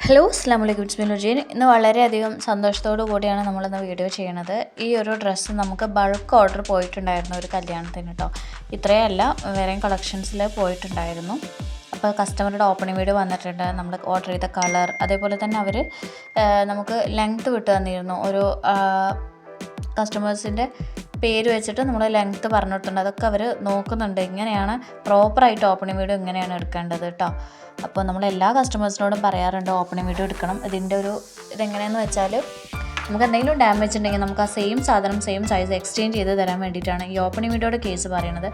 Hello അസ്സലാമു അലൈക്കും it's me നുജീൻ. ഇന്ന് വളരെയധികം സന്തോഷത്തോടു കൂടിയാണ് നമ്മളിന്ന് വീഡിയോ ചെയ്യണത്. ഈ ഒരു ഡ്രസ്സ് നമുക്ക് ബൾക്ക് ഓർഡർ പോയിട്ടുണ്ടായിരുന്നു ഒരു കല്യാണത്തിന് കേട്ടോ. ഇത്രയല്ല, വേറെയും കളക്ഷൻസിൽ പോയിട്ടുണ്ടായിരുന്നു. അപ്പോൾ കസ്റ്റമറുടെ ഓപ്പണിംഗ് വീഡിയോ വന്നിട്ടുണ്ട്, നമ്മൾ ഓർഡർ ചെയ്ത കളർ, അതേപോലെ തന്നെ അവർ നമുക്ക് ലെങ്ത്ത് വിട്ട് തന്നിരുന്നു. ഒരു കസ്റ്റമേഴ്സിൻ്റെ പേര് വെച്ചിട്ട് നമ്മൾ ലെങ്ത്ത് പറഞ്ഞു കൊടുത്തിട്ടുണ്ട്. അതൊക്കെ അവർ നോക്കുന്നുണ്ട്, ഇങ്ങനെയാണ് പ്രോപ്പറായിട്ട് ഓപ്പണിംഗ് വീഡിയോ ഇങ്ങനെയാണ് എടുക്കേണ്ടത് കേട്ടോ. അപ്പോൾ നമ്മൾ എല്ലാ കസ്റ്റമേഴ്സിനോടും പറയാറുണ്ട് ഓപ്പണിംഗ് വീഡിയോ എടുക്കണം. ഇതെങ്ങനെയാണെന്ന് വെച്ചാൽ, നമുക്ക് എന്തെങ്കിലും ഡാമേജ് ഉണ്ടെങ്കിൽ നമുക്ക് ആ സെയിം സാധനം സെയിം സൈസ് എക്സ്ചേഞ്ച് ചെയ്ത് തരാൻ വേണ്ടിയിട്ടാണ് ഈ ഓപ്പണിംഗ് വീഡിയോയുടെ കേസ് പറയുന്നത്.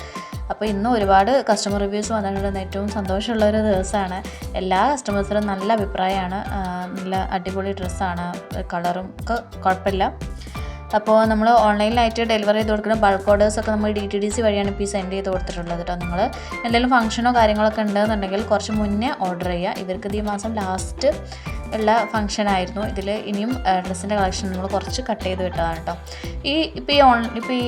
അപ്പോൾ ഇന്ന് ഒരുപാട് കസ്റ്റമർ റിവ്യൂസ് വന്നിട്ടുണ്ട്. ഏറ്റവും സന്തോഷമുള്ളൊരു ദിവസമാണ്. എല്ലാ കസ്റ്റമേഴ്സിനും നല്ല അഭിപ്രായമാണ്. നല്ല അടിപൊളി ഡ്രസ്സാണ്, കളറും ഒക്കെ കുഴപ്പമില്ല. അപ്പോൾ നമ്മൾ ഓൺലൈനിലായിട്ട് ഡെലിവറി ചെയ്ത് കൊടുക്കുന്ന ബൾക്ക് ഓർഡേഴ്സൊക്കെ നമ്മൾ DTDC വഴിയാണ് ഇപ്പോൾ സെൻഡ് ചെയ്ത് കൊടുത്തിട്ടുള്ളത് കേട്ടോ. നിങ്ങൾ എന്തെങ്കിലും ഫംഗ്ഷനോ കാര്യങ്ങളൊക്കെ ഉണ്ടെന്നുണ്ടെങ്കിൽ കുറച്ച് മുന്നേ ഓർഡർ ചെയ്യുക. ഇവർക്ക് ഈ മാസം ലാസ്റ്റ് ഉള്ള ഫംഗ്ഷൻ ആയിരുന്നു. ഇതിൽ ഇനിയും ഡ്രസ്സിൻ്റെ കളക്ഷൻ നമ്മൾ കുറച്ച് കട്ട് ചെയ്ത് വിട്ടതാണ് കേട്ടോ. ഇപ്പോൾ ഈ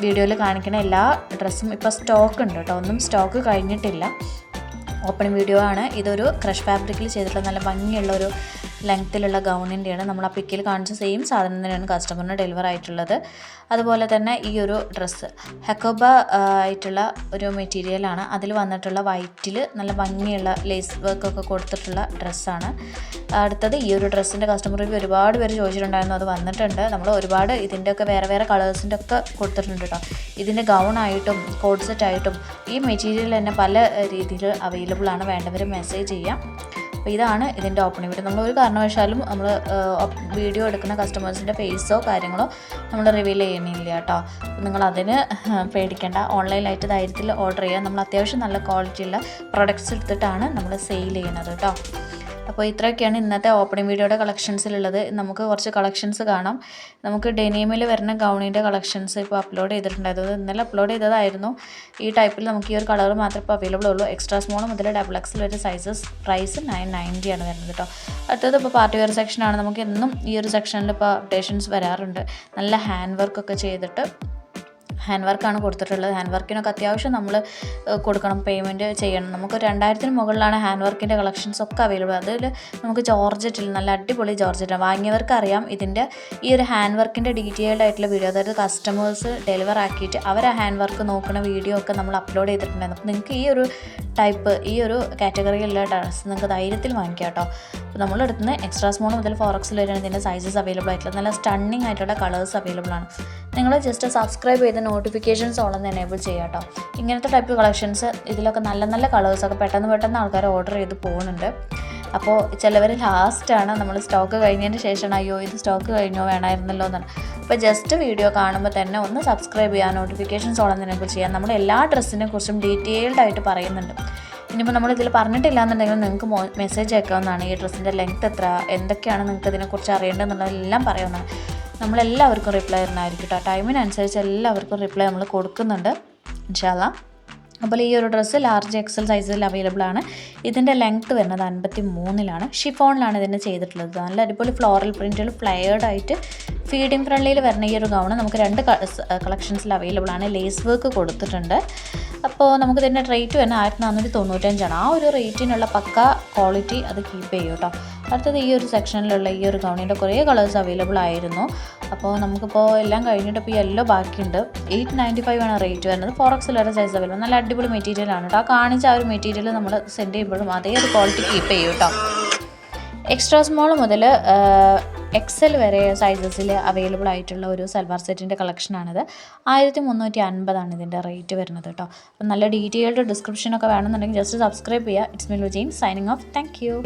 വീഡിയോയിൽ കാണിക്കുന്ന എല്ലാ ഡ്രസ്സും ഇപ്പോൾ സ്റ്റോക്ക് ഉണ്ട് കേട്ടോ. ഒന്നും സ്റ്റോക്ക് കഴിഞ്ഞിട്ടില്ല. ഓപ്പണിംഗ് വീഡിയോ ആണ്. ഇതൊരു ക്രഷ് ഫാബ്രിക്കിൽ ചെയ്തിട്ടുള്ള നല്ല ഭംഗിയുള്ള ഒരു ലെങ്ത്തിലുള്ള ഗൗണിൻ്റെയാണ്. നമ്മൾ ആ പിക്കിൽ കാണിച്ച സെയിം സാധനം തന്നെയാണ് കസ്റ്റമറിന് ഡെലിവർ ആയിട്ടുള്ളത്. അതുപോലെ തന്നെ ഈ ഒരു ഡ്രസ്സ് ഹെക്കോബ ആയിട്ടുള്ള ഒരു മെറ്റീരിയലാണ്. അതിൽ വന്നിട്ടുള്ള വൈറ്റിൽ നല്ല ഭംഗിയുള്ള ലേസ് വർക്കൊക്കെ കൊടുത്തിട്ടുള്ള ഡ്രസ്സാണ്. അടുത്തത് ഈ ഒരു ഡ്രസ്സിൻ്റെ കസ്റ്റമർ റിവ്യൂ ഒരുപാട് പേര് ചോദിച്ചിട്ടുണ്ടായിരുന്നു, അത് വന്നിട്ടുണ്ട്. നമ്മൾ ഒരുപാട് ഇതിൻ്റെയൊക്കെ വേറെ കളേഴ്സിൻ്റെ ഒക്കെ കൊടുത്തിട്ടുണ്ട് കേട്ടോ. ഇതിൻ്റെ ഗൗണായിട്ടും കോഡ് സെറ്റായിട്ടും ഈ മെറ്റീരിയൽ തന്നെ പല രീതിയിൽ അവൈലബിൾ ആണ്. വേണ്ടവർ മെസ്സേജ് ചെയ്യാം. അപ്പോൾ ഇതാണ് ഇതിൻ്റെ ഓപ്പണിംഗ് വീഡിയോ. നമ്മൾ ഒരു കാരണവശാലും നമ്മൾ വീഡിയോ എടുക്കുന്ന കസ്റ്റമേഴ്സിൻ്റെ ഫേസോ കാര്യങ്ങളോ നമ്മൾ റിവീൽ ചെയ്യണില്ല കേട്ടോ. നിങ്ങളതിന് പേടിക്കേണ്ട. ഓൺലൈനായിട്ട് ധൈര്യത്തിൽ ഓർഡർ ചെയ്യുക. നമ്മൾ അത്യാവശ്യം നല്ല ക്വാളിറ്റിയുള്ള പ്രൊഡക്ട്സ് എടുത്തിട്ടാണ് നമ്മൾ സെയിൽ ചെയ്യുന്നത് കേട്ടോ. അപ്പോൾ ഇത്രയൊക്കെയാണ് ഇന്നത്തെ ഓപ്പണിംഗ് വീഡിയോയുടെ കളക്ഷൻസിലുള്ളത്. നമുക്ക് കുറച്ച് കളക്ഷൻസ് കാണാം. നമുക്ക് ഡെനിമിൽ വരുന്ന ഗൗണിൻ്റെ കളക്ഷൻസ് ഇപ്പോൾ അപ്ലോഡ് ചെയ്തിട്ടുണ്ടായത് ഇന്നലെ അപ്ലോഡ് ചെയ്തതായിരുന്നു. ഈ ടൈപ്പിൽ നമുക്ക് ഈ ഒരു കളർ മാത്രമേ ഇപ്പോൾ അവൈലബിൾ ഉള്ളൂ. എക്സ്ട്രാ സ്മോൾ മുതൽ XXL വരെ സൈസസ്. പ്രൈസ് 990 ആണ് വരുന്നത് കേട്ടോ. അടുത്തത് ഇപ്പോൾ പാർട്ടി വെയർ സെക്ഷനാണ്. നമുക്ക് എന്നും ഈ ഒരു സെക്ഷനിൽ ഇപ്പോൾ അപ്ഡേഷൻസ് വരാറുണ്ട്. നല്ല ഹാൻഡ് വർക്കൊക്കെ ചെയ്തിട്ട് ഹാൻഡ് വർക്കാണ് കൊടുത്തിട്ടുള്ളത്. ഹാൻഡ് വർക്കിനൊക്കെ അത്യാവശ്യം നമ്മൾ കൊടുക്കണം, പേയ്മെൻറ്റ് ചെയ്യണം. നമുക്ക് 2000 മുകളിലാണ് ഹാൻഡ് വർക്കിൻ്റെ കളക്ഷൻസ് ഒക്കെ അവൈലബിൾ. അതിൽ നമുക്ക് ജോർജറ്റിൽ നല്ല അടിപൊളി ജോർജറ്റ് വാങ്ങിയവർക്ക് അറിയാം. ഇതിൻ്റെ ഈ ഒരു ഹാൻഡ് വർക്കിൻ്റെ ഡീറ്റെയിൽഡ് ആയിട്ടുള്ള വീഡിയോ, അതായത് കസ്റ്റമേഴ്സ് ഡെലിവർ ആക്കിയിട്ട് അവർ ആ ഹാൻഡ് വർക്ക് നോക്കുന്ന വീഡിയോ ഒക്കെ നമ്മൾ അപ്ലോഡ് ചെയ്തിട്ടുണ്ടായിരുന്നു. അപ്പോൾ നിങ്ങൾക്ക് ഈ ഒരു കാറ്റഗറിയിലുള്ള ഡ്രസ്സ് നിങ്ങൾക്ക് ധൈര്യത്തിൽ വാങ്ങിക്കാം കേട്ടോ. അപ്പോൾ നമ്മളെടുത്തുനിന്ന് എക്സ്ട്രാ സ്മോൾ മുതൽ 4XL വരെയാണ് ഇതിൻ്റെ സൈസസ് അവൈലബിൾ ആയിട്ടുള്ളത്. നല്ല സ്റ്റണ്ണിങ് ആയിട്ടുള്ള കളേഴ്സ് അവൈലബിൾ ആണ്. നിങ്ങൾ ജസ്റ്റ് സബ്സ്ക്രൈബ് ചെയ്ത് നോട്ടിഫിക്കേഷൻസ് ഓളൊന്ന് എനേബിൾ ചെയ്യുക കേട്ടോ. ഇങ്ങനത്തെ ടൈപ്പ് കളക്ഷൻസ് ഇതിലൊക്കെ നല്ല കളേഴ്സൊക്കെ പെട്ടെന്ന് ആൾക്കാർ ഓർഡർ ചെയ്ത് പോകുന്നുണ്ട്. അപ്പോൾ ചിലവർ ലാസ്റ്റാണ് നമ്മൾ സ്റ്റോക്ക് കഴിഞ്ഞതിന് ശേഷമാണ് അയ്യോ ഇത് സ്റ്റോക്ക് കഴിഞ്ഞോ വേണമായിരുന്നല്ലോ എന്നാണ്. അപ്പോൾ ജസ്റ്റ് വീഡിയോ കാണുമ്പോൾ തന്നെ ഒന്ന് സബ്സ്ക്രൈബ് ചെയ്യുക, നോട്ടിഫിക്കേഷൻസ് ഓളൊന്ന് എനേബിൾ ചെയ്യാം. നമ്മൾ എല്ലാ ഡ്രസ്സിനെ കുറിച്ചും ഡീറ്റെയിൽഡ് ആയിട്ട് പറയുന്നുണ്ട്. ഇനിയിപ്പോൾ നമ്മളിതിൽ പറഞ്ഞിട്ടില്ല എന്നുണ്ടെങ്കിൽ നിങ്ങൾക്ക് മെസ്സേജ് അയക്കാവുന്നതാണ്. ഈ ഡ്രസ്സിൻ്റെ ലെങ്ത്ത് എത്ര, എന്തൊക്കെയാണ് നിങ്ങൾക്ക് ഇതിനെക്കുറിച്ച് അറിയേണ്ടതെന്നുള്ളതെല്ലാം പറയാവുന്നതാണ്. നമ്മളെല്ലാവർക്കും റിപ്ലൈ തരുന്നതായിരിക്കും കേട്ടോ. ടൈമിനനുസരിച്ച് എല്ലാവർക്കും റിപ്ലൈ നമ്മൾ കൊടുക്കുന്നുണ്ട് ഇൻഷാ അല്ലാ. അപ്പോൾ ഈ ഒരു ഡ്രസ്സ് ലാർജ് XL സൈസിൽ അവൈലബിൾ ആണ്. ഇതിൻ്റെ ലെങ്ത്ത് വരുന്നത് 53-ലാണ്. ഷിഫോണിലാണ് ഇതിന് ചെയ്തിട്ടുള്ളത്. നല്ല അടിപൊളി ഫ്ലോറൽ പ്രിൻറ്റിൽ ഫ്ലയേർഡായിട്ട് ഫീഡിങ് ഫ്രണ്ട്ലിയിൽ വരുന്ന ഈ ഒരു ഗൗണ് നമുക്ക് 2 കളക്ഷൻസിൽ അവൈലബിൾ ആണ്. ലേസ് വർക്ക് കൊടുത്തിട്ടുണ്ട്. അപ്പോൾ നമുക്കിതിൻ്റെ റേറ്റ് വരുന്നത് 1495-ആണ്. ആ ഒരു റേറ്റിനുള്ള പക്ക ക്വാളിറ്റി അത് കീപ്പ് ചെയ്യും കേട്ടോ. അടുത്തത് ഈ ഒരു സെക്ഷനിലുള്ള ഈ ഒരു ഗൗണിൻ്റെ കുറേ കളേഴ്സ് അവൈലബിൾ ആയിരുന്നു. അപ്പോൾ നമുക്കിപ്പോൾ എല്ലാം കഴിഞ്ഞിട്ട് ഇപ്പോൾ യെല്ലോ ബാക്കിയുണ്ട്. 895 ആണ് റേറ്റ് വരുന്നത്. 4XL വരെ സൈസ് അവൈലബിൾ. നല്ല അടിപൊളി മെറ്റീരിയലാണ് കേട്ടോ. ആ കാണിച്ച ആ ഒരു മെറ്റീരിയൽ നമ്മൾ സെൻഡ് ചെയ്യുമ്പോഴും അതേ ഒരു ക്വാളിറ്റി കീപ്പ് ചെയ്യും കേട്ടോ. എക്സ്ട്രാ സ്മോൾ മുതൽ XL വരെ സൈസസിൽ അവൈലബിൾ ആയിട്ടുള്ള ഒരു സൽവാർ സെറ്റിൻ്റെ കളക്ഷനാണിത്. 1350 ഇതിൻ്റെ റേറ്റ് വരുന്നത് കേട്ടോ. അപ്പം നല്ല ഡീറ്റെയിൽഡ് ഡിസ്ക്രിപ്ഷനൊക്കെ വേണമെന്നുണ്ടെങ്കിൽ ജസ്റ്റ് സബ്സ്ക്രൈബ് ചെയ്യുക. It's me Nujeen signing off. Thank U.